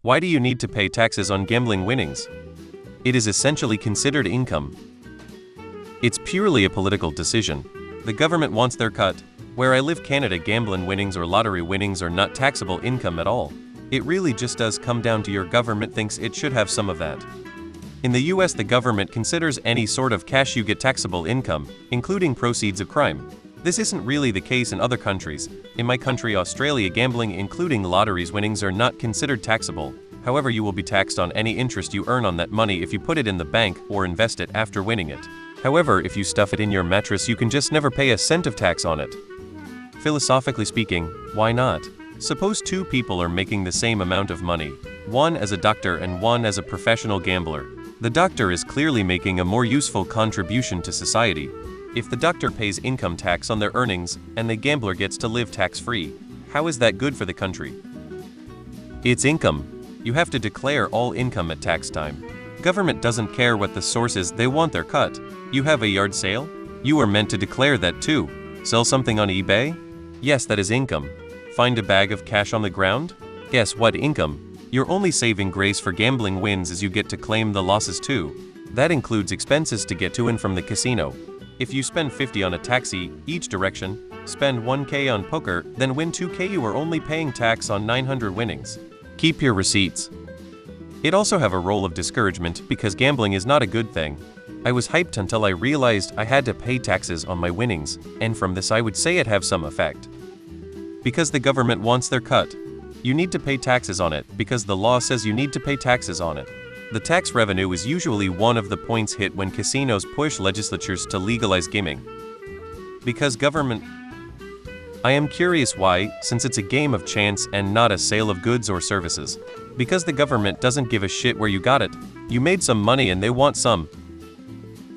Why do you need to pay taxes on gambling winnings? It is essentially considered income. It's purely a political decision. The government wants their cut. Where I live, Canada, gambling winnings or lottery winnings are not taxable income at all. It really just does come down to your government thinks it should have some of that. In the US, the government considers any sort of cash you get taxable income, including proceeds of crime. This isn't really the case in other countries. In my country, Australia, gambling including lotteries winnings are not considered taxable. However, you will be taxed on any interest you earn on that money if you put it in the bank or invest it after winning it. However, if you stuff it in your mattress, you can just never pay a cent of tax on it. Philosophically speaking, why not? Suppose two people are making the same amount of money, one as a doctor and one as a professional gambler. The doctor is clearly making a more useful contribution to society. If the doctor pays income tax on their earnings and the gambler gets to live tax-free, how is that good for the country? It's income. You have to declare all income at tax time. Government doesn't care what the source is, they want their cut. You have a yard sale? You are meant to declare that too. Sell something on eBay? Yes, that is income. Find a bag of cash on the ground? Guess what income? Your only saving grace for gambling wins is you get to claim the losses too. That includes expenses to get to and from the casino. If you spend $50 on a taxi each direction, spend $1K on poker, then win $2K, you are only paying tax on 900 winnings. Keep your receipts. It also have a role of discouragement because gambling is not a good thing. I was hyped until I realized I had to pay taxes on my winnings, and from this I would say it have some effect. Because the government wants their cut. You need to pay taxes on it because the law says you need to pay taxes on it. The tax revenue is usually one of the points hit when casinos push legislatures to legalize gaming. Because government. I am curious why, since it's a game of chance and not a sale of goods or services. Because the government doesn't give a shit where you got it. You made some money and they want some.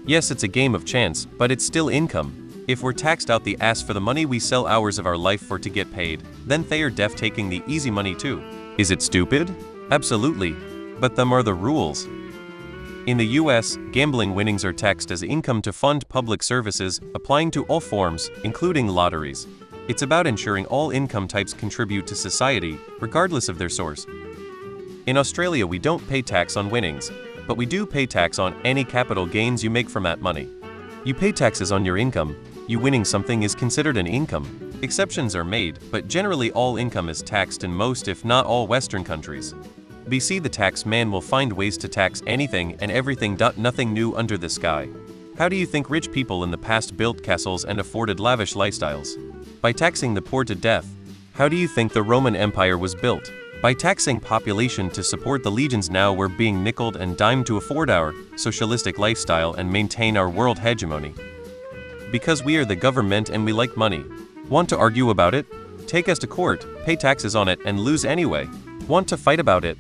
Yes, it's a game of chance, but it's still income. If we're taxed out the ass for the money we sell hours of our life for to get paid, then they are def taking the easy money too. Is it stupid? Absolutely. But them are the rules. In the US, gambling winnings are taxed as income to fund public services, applying to all forms, including lotteries. It's about ensuring all income types contribute to society, regardless of their source. In Australia, we don't pay tax on winnings, but we do pay tax on any capital gains you make from that money. You pay taxes on your income. You winning something is considered an income. Exceptions are made, but generally all income is taxed in most if not all Western countries. BC, the tax man will find ways to tax anything and everything. Nothing new under the sky. How do you think rich people in the past built castles and afforded lavish lifestyles? By taxing the poor to death. How do you think the Roman Empire was built? By taxing population to support the legions. Now we're being nickeled and dimed to afford our socialistic lifestyle and maintain our world hegemony. Because we are the government and we like money. Want to argue about it? Take us to court, pay taxes on it and lose anyway. Want to fight about it?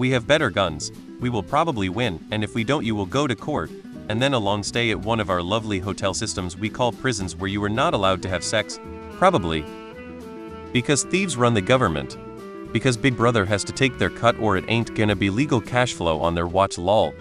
We have better guns. We will probably win, and if we don't you will go to court, and then a long stay at one of our lovely hotel systems we call prisons where you are not allowed to have sex. Probably. Because thieves run the government. Because Big Brother has to take their cut or it ain't gonna be legal cash flow on their watch, lol.